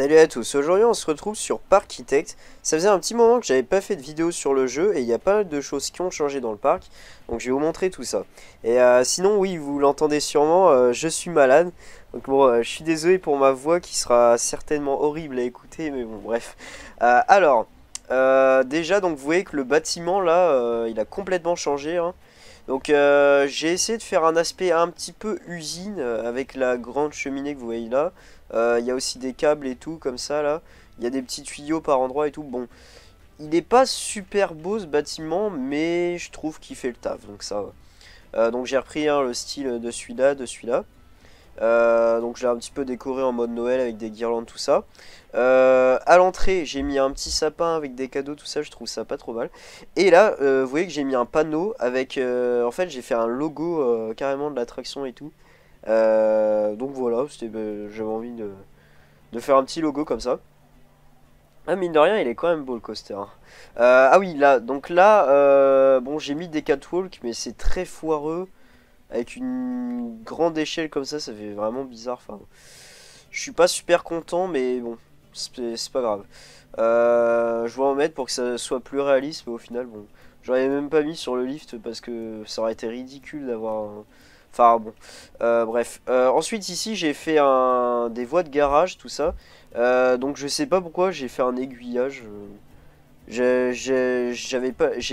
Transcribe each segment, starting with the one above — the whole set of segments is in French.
Salut à tous, aujourd'hui on se retrouve sur Parkitect. Ça faisait un petit moment que j'avais pas fait de vidéo sur le jeu et il y a pas mal de choses qui ont changé dans le parc. Donc je vais vous montrer tout ça. Et sinon oui, vous l'entendez sûrement, je suis malade. Donc bon, je suis désolé pour ma voix qui sera certainement horrible à écouter, mais bon bref. Déjà donc vous voyez que le bâtiment là, il a complètement changé, hein. Donc j'ai essayé de faire un aspect un petit peu usine avec la grande cheminée que vous voyez là. Il y a aussi des câbles et tout comme ça là. Il y a des petits tuyaux par endroit et tout. Bon, il n'est pas super beau ce bâtiment, mais je trouve qu'il fait le taf, donc ça va. Donc j'ai repris hein, le style de celui-là. Donc je l'ai un petit peu décoré en mode Noël avec des guirlandes, tout ça. À l'entrée, j'ai mis un petit sapin avec des cadeaux, tout ça, je trouve ça pas trop mal. Et là, vous voyez que j'ai mis un panneau avec... en fait, j'ai fait un logo carrément de l'attraction et tout. Donc voilà, j'avais envie de faire un petit logo comme ça. Ah, mine de rien, il est quand même beau le coaster, hein. Ah oui, là, donc là, bon, j'ai mis des catwalks, mais c'est très foireux. Avec une grande échelle comme ça fait vraiment bizarre. Enfin, je suis pas super content, mais bon, c'est pas grave. Je vais en mettre pour que ça soit plus réaliste, mais au final, bon, j'aurais même pas mis sur le lift parce que ça aurait été ridicule d'avoir Enfin bon, bref. Ensuite ici j'ai fait des voies de garage, tout ça. Donc je sais pas pourquoi j'ai fait un aiguillage. J'ai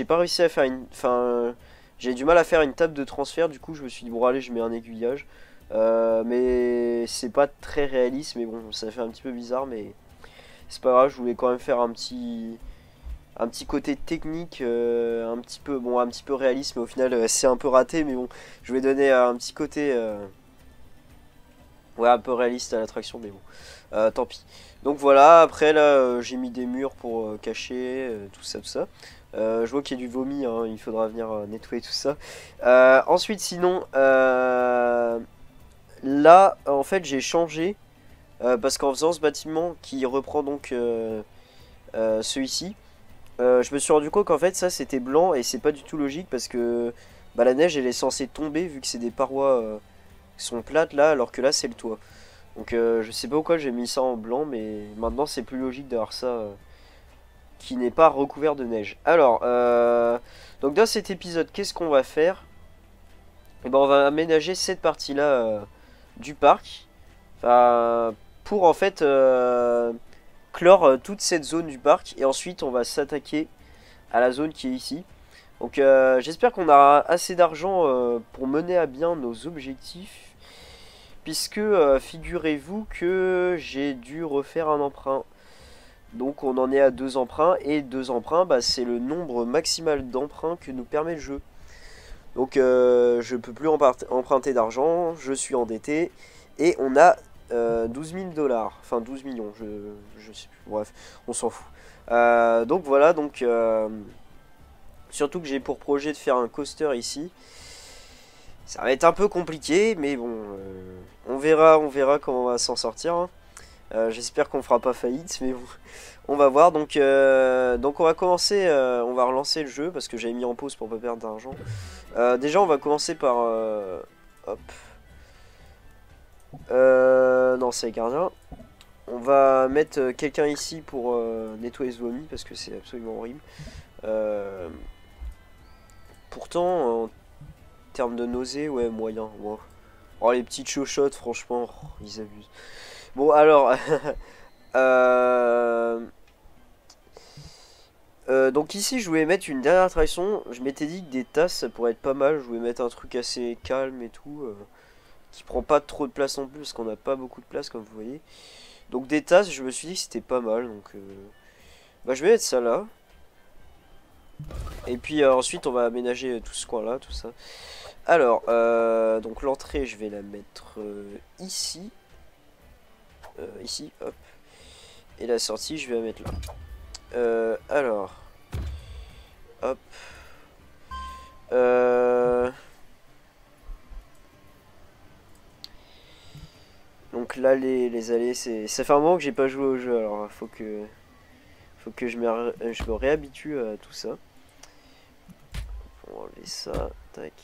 pas réussi à faire enfin, j'ai du mal à faire une table de transfert. Du coup, je me suis dit bon allez, je mets un aiguillage. Mais c'est pas très réaliste. Mais bon, ça fait un petit peu bizarre, mais c'est pas grave. Je voulais quand même faire un petit côté technique, un petit peu réaliste. Mais au final, c'est un peu raté. Mais bon, je vais donner un petit côté, ouais, un peu réaliste à l'attraction. Mais bon, tant pis. Donc voilà, après là j'ai mis des murs pour cacher tout ça, tout ça. Je vois qu'il y a du vomi, hein, il faudra venir nettoyer tout ça. Ensuite sinon, là en fait j'ai changé parce qu'en faisant ce bâtiment qui reprend donc celui-ci, je me suis rendu compte qu'en fait ça c'était blanc et c'est pas du tout logique parce que bah, la neige elle est censée tomber vu que c'est des parois qui sont plates là alors que là c'est le toit. Donc je sais pas pourquoi j'ai mis ça en blanc, mais maintenant c'est plus logique d'avoir ça qui n'est pas recouvert de neige. Alors, donc dans cet épisode, qu'est-ce qu'on va faire? Eh ben, on va aménager cette partie-là du parc. Enfin, pour en fait clore toute cette zone du parc. Et ensuite, on va s'attaquer à la zone qui est ici. Donc j'espère qu'on aura assez d'argent pour mener à bien nos objectifs. Puisque figurez-vous que j'ai dû refaire un emprunt. Donc on en est à 2 emprunts. Et 2 emprunts, bah, c'est le nombre maximal d'emprunts que nous permet le jeu. Donc je peux plus emprunter d'argent. Je suis endetté. Et on a 12 000 dollars. Enfin 12 millions. Je sais plus. Bref, on s'en fout. Donc voilà. Donc, surtout que j'ai pour projet de faire un coaster ici. Ça va être un peu compliqué, mais bon, on verra comment on va s'en sortir, hein. J'espère qu'on fera pas faillite, mais bon, on va voir. Donc on va commencer, on va relancer le jeu parce que j'avais mis en pause pour pas perdre d'argent. Déjà, on va commencer par, hop, non, c'est gardien. On va mettre quelqu'un ici pour nettoyer ce vomi parce que c'est absolument horrible. Euh, Pourtant, en termes de nausée, ouais, moyen. Wow. Oh, les petites chochottes, franchement, oh, ils abusent. Bon, alors, euh, donc ici, je voulais mettre une dernière attraction. Je m'étais dit que des tasses, ça pourrait être pas mal. Je voulais mettre un truc assez calme et tout, qui prend pas trop de place non plus, parce qu'on n'a pas beaucoup de place, comme vous voyez. Donc des tasses, je me suis dit que c'était pas mal. Donc, bah, je vais mettre ça là. Et puis ensuite, on va aménager tout ce coin-là, tout ça. Alors, donc l'entrée, je vais la mettre ici. Ici, hop. Et la sortie, je vais la mettre là. Alors, hop. Euh, donc là, les allées, ça fait un moment que j'ai pas joué au jeu, alors faut que je me réhabitue à tout ça. On va enlever ça, tac.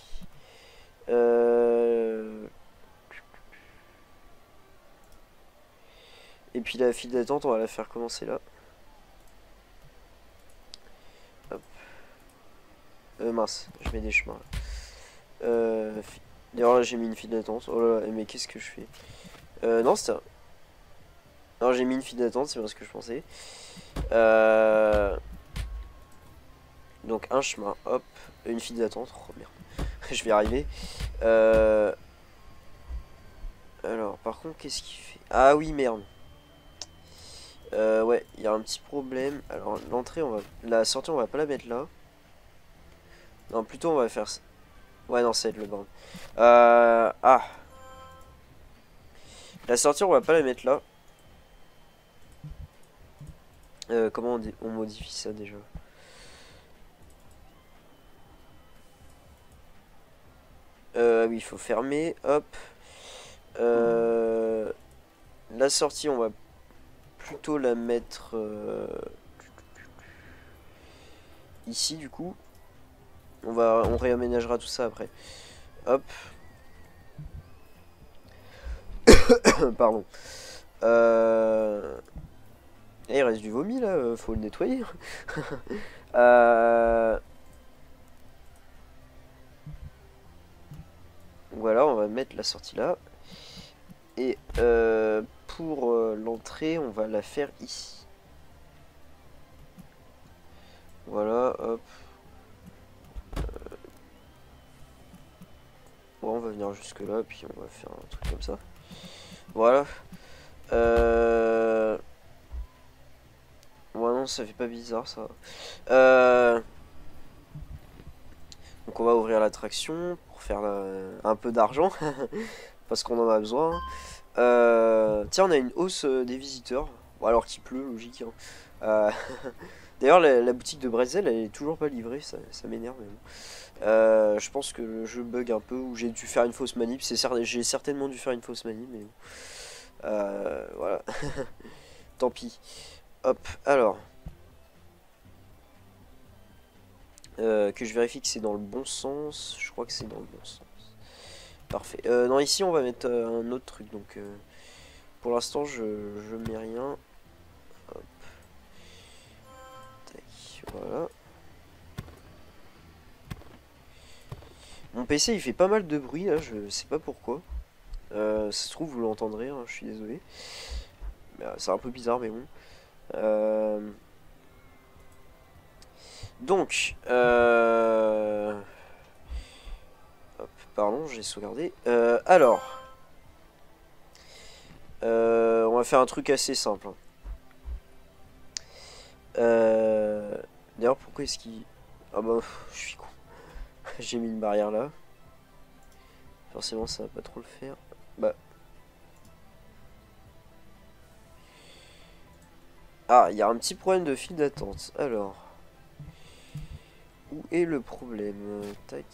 Euh, Et puis la file d'attente, on va la faire commencer là. Hop. Mince, je mets des chemins là. D'ailleurs là j'ai mis une file d'attente. Oh là là, mais qu'est-ce que je fais? Non, c'était... Non, j'ai mis une file d'attente, c'est bien ce que je pensais. Donc un chemin, hop, une file d'attente. Oh merde, je vais arriver. Alors, par contre, qu'est-ce qu'il fait? Ah oui, merde. Ouais, il y a un petit problème. Alors, l'entrée, la sortie, on va pas la mettre là. Non, plutôt, on va faire ça. Ouais, non, c'est le bordel. Ah. La sortie, on va pas la mettre là. Comment on modifie ça déjà? Oui, il faut fermer. Hop. La sortie, on va plutôt la mettre ici, du coup. On réaménagera tout ça après. Hop. Pardon. Il reste du vomi là, faut le nettoyer. Voilà, on va mettre la sortie là. Et pour l'entrée, on va la faire ici. Voilà, hop. Bon, on va venir jusque là, puis on va faire un truc comme ça. Voilà. Ouais, non, ça fait pas bizarre ça. Donc on va ouvrir l'attraction pour faire un peu d'argent. Parce qu'on en a besoin. Tiens, on a une hausse des visiteurs. Bon, alors qu'il pleut, logique. Hein. D'ailleurs, la boutique de Bretzel, elle est toujours pas livrée. Ça m'énerve. Mais bon. Je pense que le jeu bug un peu. Ou j'ai dû faire une fausse manip. J'ai certainement dû faire une fausse manip. Mais bon. Voilà. Tant pis. Hop, alors. Que je vérifie que c'est dans le bon sens. Je crois que c'est dans le bon sens. Parfait. Non, ici on va mettre un autre truc. Donc pour l'instant je mets rien. Hop. Tac, voilà. Mon PC il fait pas mal de bruit là, je sais pas pourquoi. Ça se trouve vous l'entendrez, hein, je suis désolé. C'est un peu bizarre mais bon. Donc, hop, pardon, j'ai sauvegardé. Alors, on va faire un truc assez simple. D'ailleurs, pourquoi est-ce qu'il... Ah bah, je suis con. J'ai mis une barrière là. Forcément, ça va pas trop le faire. Bah. Ah, il y a un petit problème de file d'attente. Alors. Où est le problème? Tac.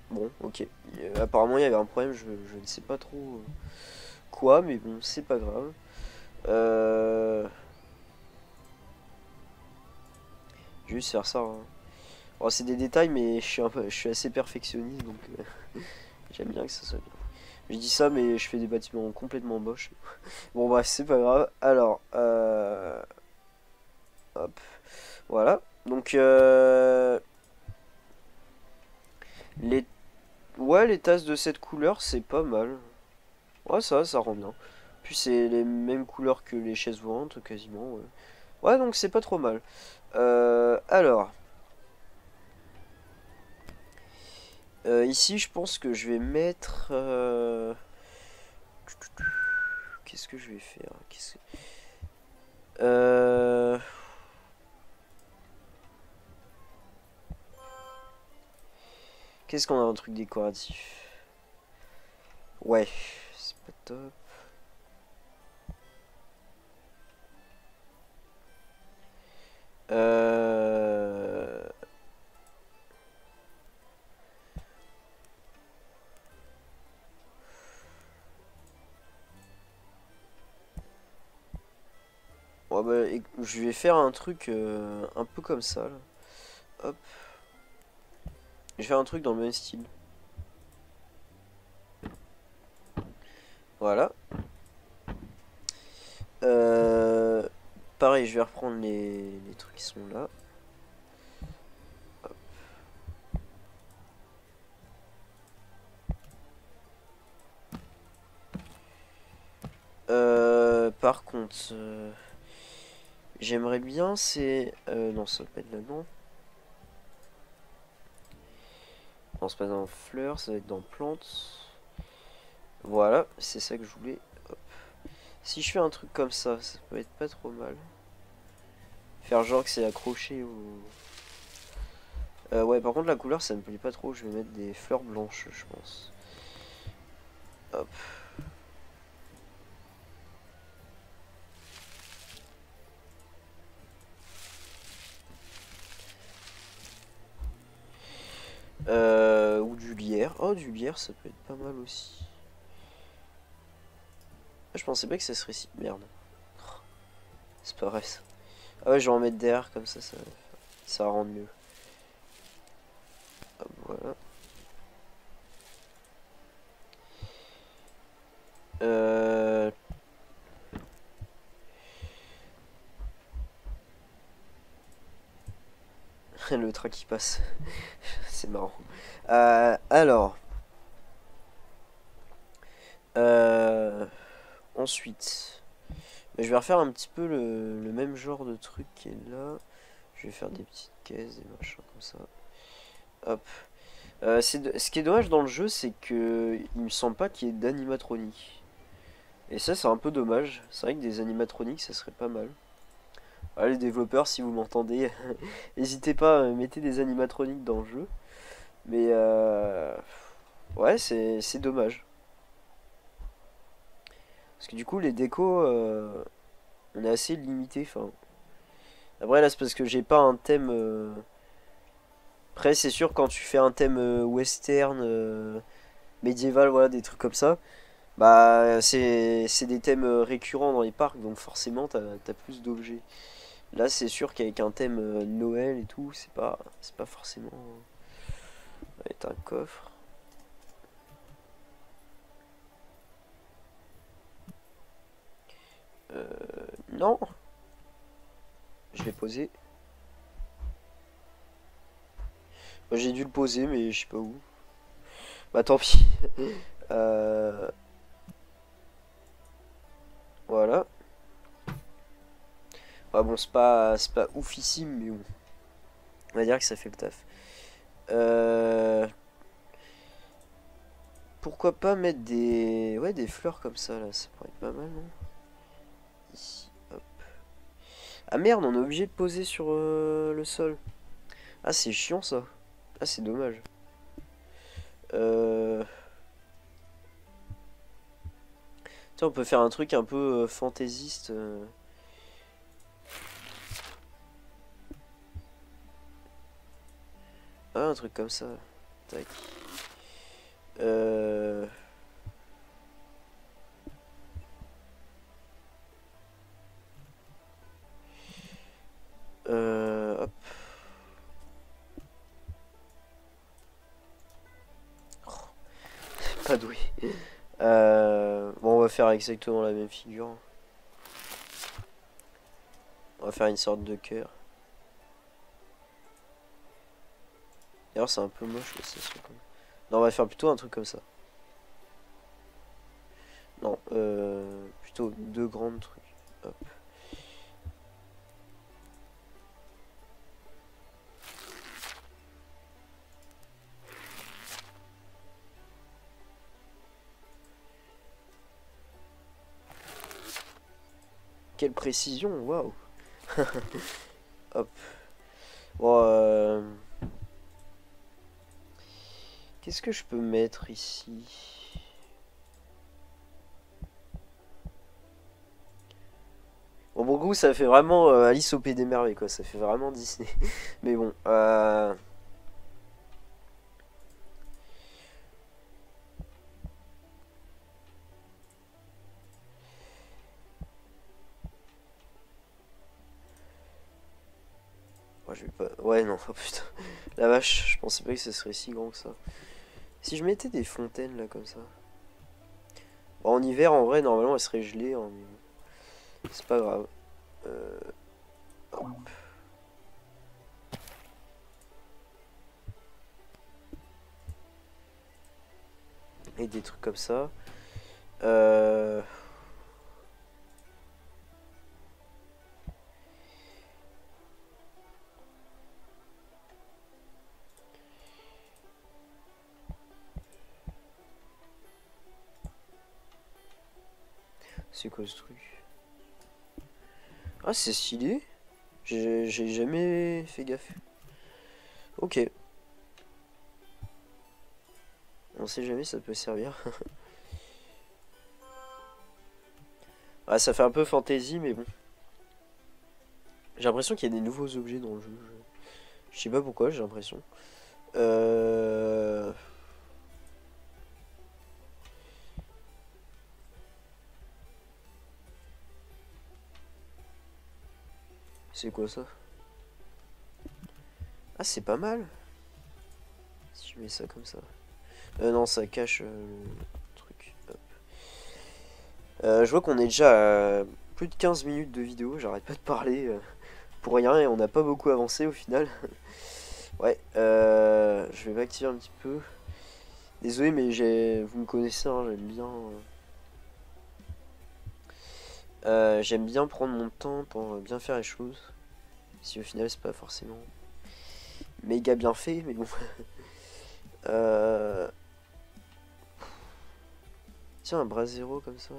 Bon, ok. Apparemment, il y avait un problème. Je ne sais pas trop quoi, mais bon, c'est pas grave. Je vais juste faire ça. Hein. Bon, c'est des détails, mais je suis assez perfectionniste, donc j'aime bien que ça soit bien. Je dis ça, mais je fais des bâtiments complètement moches. Bon, bref, c'est pas grave. Alors, hop, voilà. Donc, les, ouais, les tasses de cette couleur, c'est pas mal. Ouais, ça rend bien. Puis c'est les mêmes couleurs que les chaises volantes, quasiment. Ouais, ouais donc c'est pas trop mal. Alors, ici, je pense que je vais mettre... Qu'est-ce que je vais faire? Qu'est-ce qu'on a un truc décoratif? Ouais, c'est pas top. Ouais, bah, je vais faire un truc un peu comme ça. Là. Hop. Je vais faire un truc dans le même style. Voilà. Euh, Pareil, je vais reprendre les trucs qui sont là. Par contre, j'aimerais bien, c'est... non, ça va pas être là-dedans. Non, c'est pas dans fleurs, ça va être dans plantes. Voilà, c'est ça que je voulais. Hop. Si je fais un truc comme ça peut être pas trop mal. Faire genre que c'est accroché au... ouais, par contre, la couleur, ça me plaît pas trop. Je vais mettre des fleurs blanches, je pense. Hop. Ou du lierre. Oh, du lierre, ça peut être pas mal aussi. Ah, je pensais pas que ça serait si... Merde. C'est pas vrai, ça. Ah ouais, je vais en mettre derrière, comme ça va rendre mieux. Hop, voilà. Le train qui passe. C'est marrant. Alors. Ensuite. Je vais refaire un petit peu le même genre de truc qui est là. Je vais faire des petites caisses, des machins comme ça. Hop. Ce qui est dommage dans le jeu, c'est que il me semble pas qu'il y ait d'animatronique. Et ça, c'est un peu dommage. C'est vrai que des animatroniques, ça serait pas mal. Ah, les développeurs, si vous m'entendez, n'hésitez pas, mettez des animatroniques dans le jeu. Mais ouais, c'est dommage. Parce que du coup, les décos, on est assez limité. Enfin, après, là, c'est parce que j'ai pas un thème. Après, c'est sûr, quand tu fais un thème western, médiéval, voilà, des trucs comme ça, bah, c'est des thèmes récurrents dans les parcs, donc forcément, t'as plus d'objets. Là, c'est sûr qu'avec un thème Noël et tout, c'est pas forcément. Ça va être un coffre. Non, je l'ai posé. Bah, j'ai dû le poser, mais je sais pas où. Bah, tant pis. Euh, voilà. Bah, bon, c'est pas oufissime, mais bon. On va dire que ça fait le taf. Euh, Pourquoi pas mettre des... Ouais, des fleurs comme ça, là. Ça pourrait être pas mal, non? Ici, hop. Ah merde, on est obligé de poser sur le sol. Ah, c'est chiant, ça. Ah, c'est dommage. Euh... Tiens, on peut faire un truc un peu fantaisiste. Ah, un truc comme ça. Tac. Euh... Hop. Pas doué. Bon, on va faire exactement la même figure. On va faire une sorte de cœur. D'ailleurs, c'est un peu moche, mais ça serait comme... Non, on va faire plutôt un truc comme ça. Non, plutôt deux grands trucs. Hop. Quelle précision, waouh. Hop. Bon, qu'est-ce que je peux mettre ici? Bon, mon goût, ça fait vraiment Alice au Pays des Merveilles, quoi. Ça fait vraiment Disney. Mais bon, ouais, je vais pas... Ouais, non, oh putain. La vache, je pensais pas que ça serait si grand que ça. Si je mettais des fontaines, là, comme ça. Bon, en hiver, en vrai, normalement, elles seraient gelées, hein, mais... C'est pas grave. Hop. Et des trucs comme ça. C'est quoi ce truc? Ah, c'est stylé. J'ai jamais fait gaffe. Ok. On sait jamais, ça peut servir. Ah, ça fait un peu fantasy, mais bon. J'ai l'impression qu'il y a des nouveaux objets dans le jeu. Je sais pas pourquoi, j'ai l'impression. C'est quoi ça? Ah, c'est pas mal. Si je mets ça comme ça. Non, ça cache le truc. Hop. Je vois qu'on est déjà à plus de 15 minutes de vidéo. J'arrête pas de parler pour rien et on n'a pas beaucoup avancé au final. Ouais, je vais m'activer un petit peu. Désolé, mais vous me connaissez, hein, j'aime bien prendre mon temps pour bien faire les choses. Si au final c'est pas forcément méga bien fait, mais bon. Tiens, un bras zéro comme ça.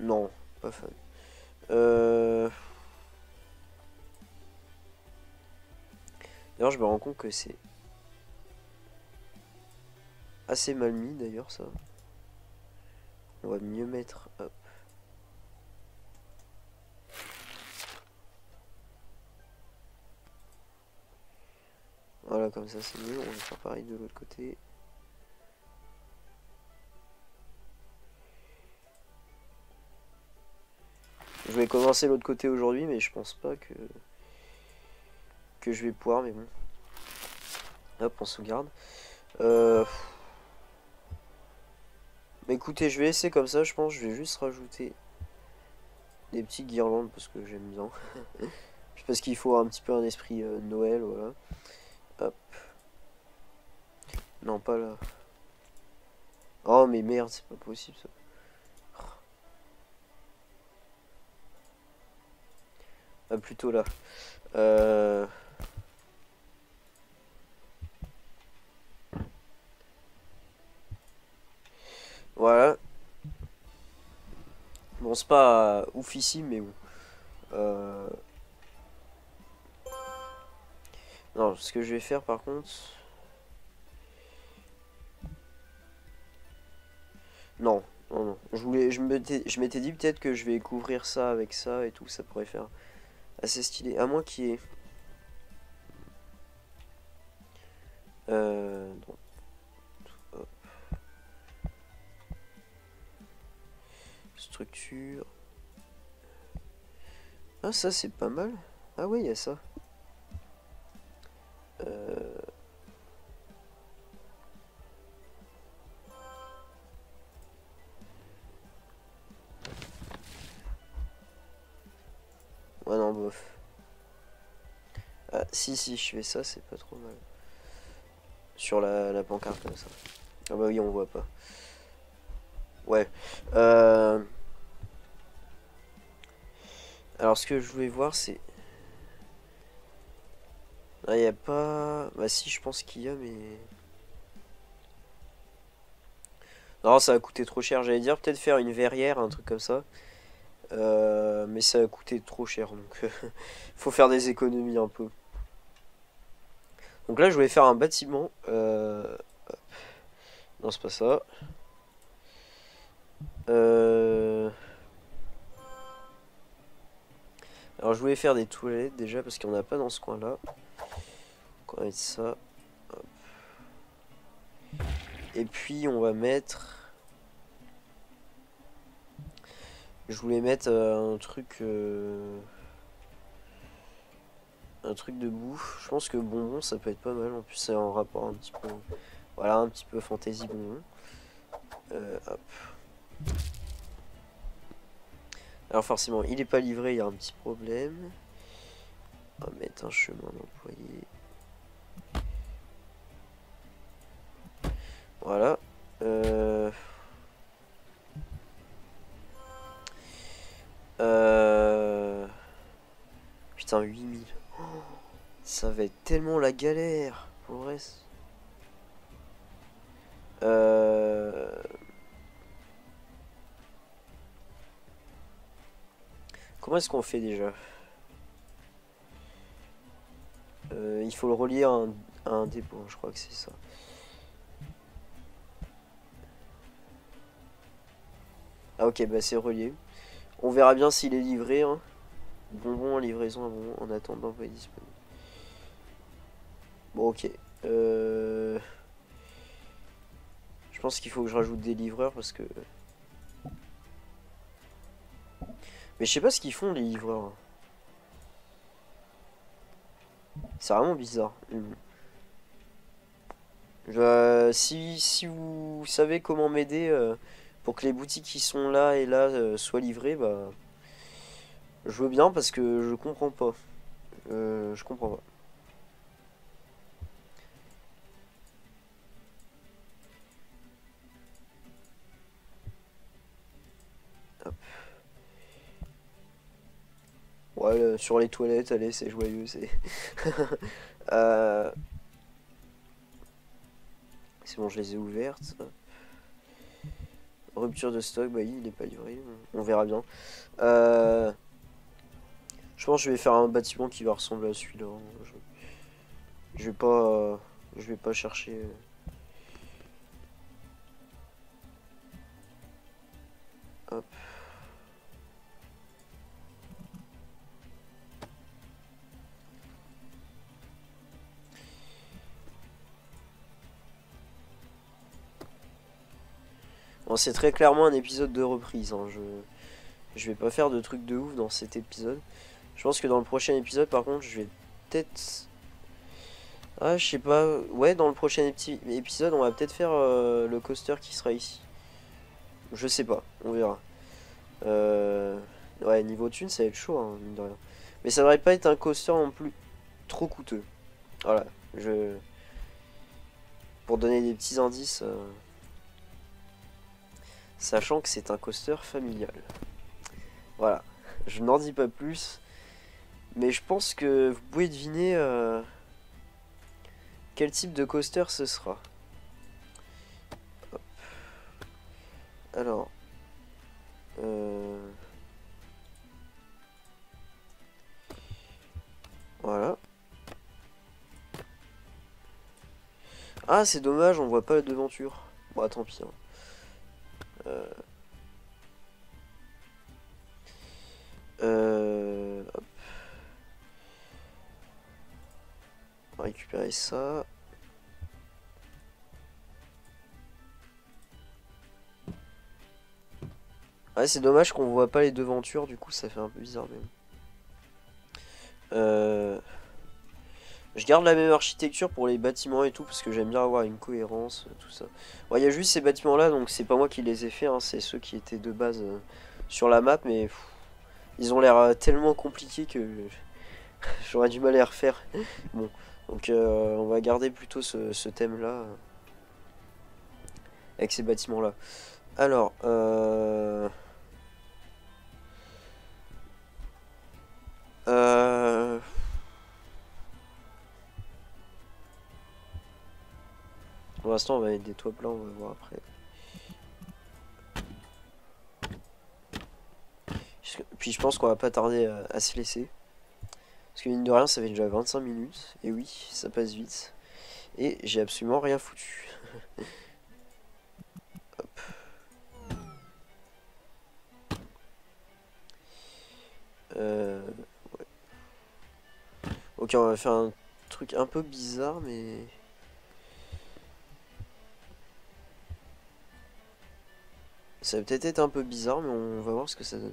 Non, pas fan. D'ailleurs, je me rends compte que c'est assez mal mis d'ailleurs ça. On va mieux mettre. Hop. Voilà, comme ça c'est mieux. On va faire pareil de l'autre côté. Je vais commencer l'autre côté aujourd'hui, mais je pense pas que je vais pouvoir, mais bon. Hop, on sauvegarde. Mais écoutez, je vais laisser comme ça, je pense. Je vais juste rajouter des petites guirlandes parce que j'aime bien. Parce qu'il faut un petit peu un esprit Noël, voilà. Hop. Non, pas là. Oh, mais merde, c'est pas possible ça. Ah, plutôt là. Voilà. Bon, c'est pas ouf ici, mais bon. Non, ce que je vais faire par contre. Non, non, non. Je m'étais dit peut-être que je vais couvrir ça avec ça et tout, ça pourrait faire assez stylé. À moins qu'il y ait. Non. Hop. Structure. Ah, ça c'est pas mal. Ah oui, il y a ça. Ouais, non, bof. Ah, si, je fais ça, c'est pas trop mal. Sur la pancarte comme ça. Ah bah oui, on voit pas. Ouais. Alors, ce que je voulais voir, c'est. Ah, y a pas. Bah, si, je pense qu'il y a, mais. Non, ça va coûter trop cher. J'allais dire peut-être faire une verrière, un truc comme ça. Mais ça va coûter trop cher, donc faut faire des économies un peu. Donc là, je voulais faire un bâtiment. Non, c'est pas ça. Alors, je voulais faire des toilettes déjà parce qu'on n'a pas dans ce coin-là. Donc, on va mettre ça. Hop. Et puis, on va mettre. Je voulais mettre un truc de bouffe. Je pense que bonbon ça peut être pas mal. En plus c'est en rapport un petit peu. Voilà, un petit peu fantasy bonbon. Hop. Alors forcément, il n'est pas livré, il y a un petit problème. On va mettre un chemin d'employé. Voilà. Putain, 8000. Oh, ça va être tellement la galère pour le reste. Comment est-ce qu'on fait déjà? Il faut le relier à un dépôt, je crois que c'est ça. Ah ok, bah c'est relié. On verra bien s'il est livré. Hein. Bonbon en livraison en attendant pas disponible. Bon ok. Je pense qu'il faut que je rajoute des livreurs parce que... Mais je sais pas ce qu'ils font les livreurs. C'est vraiment bizarre. Si vous savez comment m'aider pour que les boutiques qui sont là et là soient livrées, bah je veux bien parce que je comprends pas. Je comprends pas. Hop. Ouais, sur les toilettes, allez, c'est joyeux, c'est. euh... C'est bon, je les ai ouvertes. Rupture de stock, bah il n'est pas livré, on verra bien. Je pense que je vais faire un bâtiment qui va ressembler à celui-là. Je vais pas, je vais pas chercher. Hop. Bon, c'est très clairement un épisode de reprise. Hein. Je vais pas faire de trucs de ouf dans cet épisode. Je pense que dans le prochain épisode, par contre, je vais peut-être... Ah, je sais pas. Ouais, dans le prochain épisode, on va peut-être faire le coaster qui sera ici. Je sais pas, on verra. Ouais, niveau thune, ça va être chaud, hein, mine de rien. Mais ça devrait pas être un coaster non plus trop coûteux. Voilà, je... Pour donner des petits indices, sachant que c'est un coaster familial. Voilà, je n'en dis pas plus. Mais je pense que vous pouvez deviner quel type de coaster ce sera. Hop. Alors... Voilà. Ah, c'est dommage, on voit pas la devanture. Bon, tant pis. Hein. Hop. On va récupérer ça. Ouais, c'est dommage qu'on voit pas les devantures, du coup ça fait un peu bizarre même. Je garde la même architecture pour les bâtiments et tout parce que j'aime bien avoir une cohérence, tout ça. Il y a juste ces bâtiments là, donc c'est pas moi qui les ai fait, hein, c'est ceux qui étaient de base sur la map, mais ils ont l'air tellement compliqués que j'aurais du mal à les refaire. Bon, donc on va garder plutôt ce thème là avec ces bâtiments là. Alors, pour l'instant, on va mettre des toits plats, on va voir après. Puis je pense qu'on va pas tarder à se laisser. Parce que mine de rien, ça fait déjà 25 minutes. Et oui, ça passe vite. Et j'ai absolument rien foutu. Hop. Ouais. Ok, on va faire un truc un peu bizarre, mais... Ça va peut-être être un peu bizarre, mais on va voir ce que ça donne.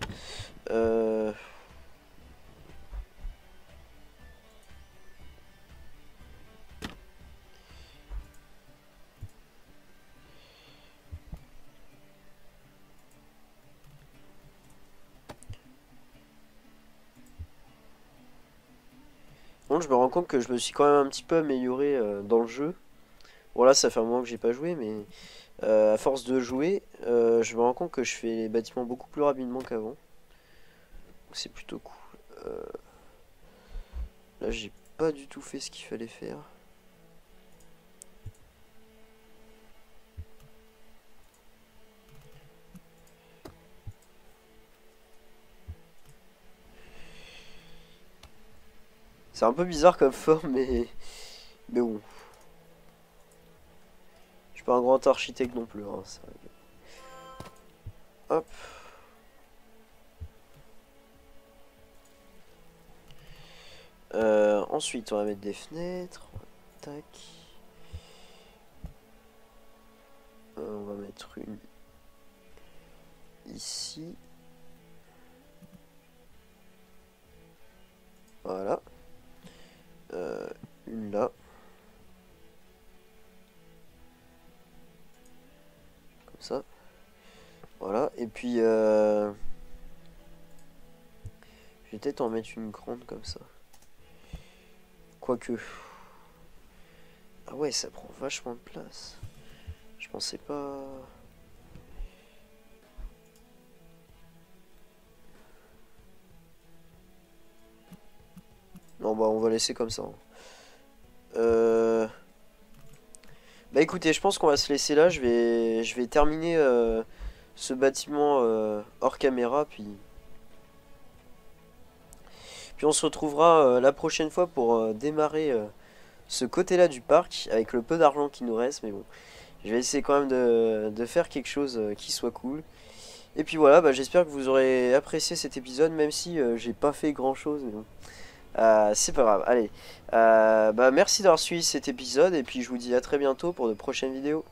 contre, je me rends compte que je me suis quand même un petit peu amélioré dans le jeu. Bon, là, ça fait un moment que j'ai pas joué, mais à force de jouer, je me rends compte que je fais les bâtiments beaucoup plus rapidement qu'avant. C'est plutôt cool. Là, j'ai pas du tout fait ce qu'il fallait faire. C'est un peu bizarre comme forme, mais bon. Je suis pas un grand architecte non plus. Hein, c'est vrai que- Hop. Ensuite, on va mettre des fenêtres. Tac. On va mettre une ici. Voilà. Une là. Comme ça. Voilà. Et puis, je vais peut-être en mettre une grande comme ça. Quoique. Ah ouais, ça prend vachement de place. Je pensais pas... Non, bah on va laisser comme ça. Bah écoutez, je pense qu'on va se laisser là. Je vais terminer ce bâtiment hors caméra. Puis on se retrouvera la prochaine fois pour démarrer ce côté-là du parc avec le peu d'argent qui nous reste. Mais bon, je vais essayer quand même de faire quelque chose qui soit cool. Et puis voilà, bah, j'espère que vous aurez apprécié cet épisode, même si j'ai pas fait grand-chose. Mais bon. C'est pas grave, allez. Bah, merci d'avoir suivi cet épisode et puis je vous dis à très bientôt pour de prochaines vidéos.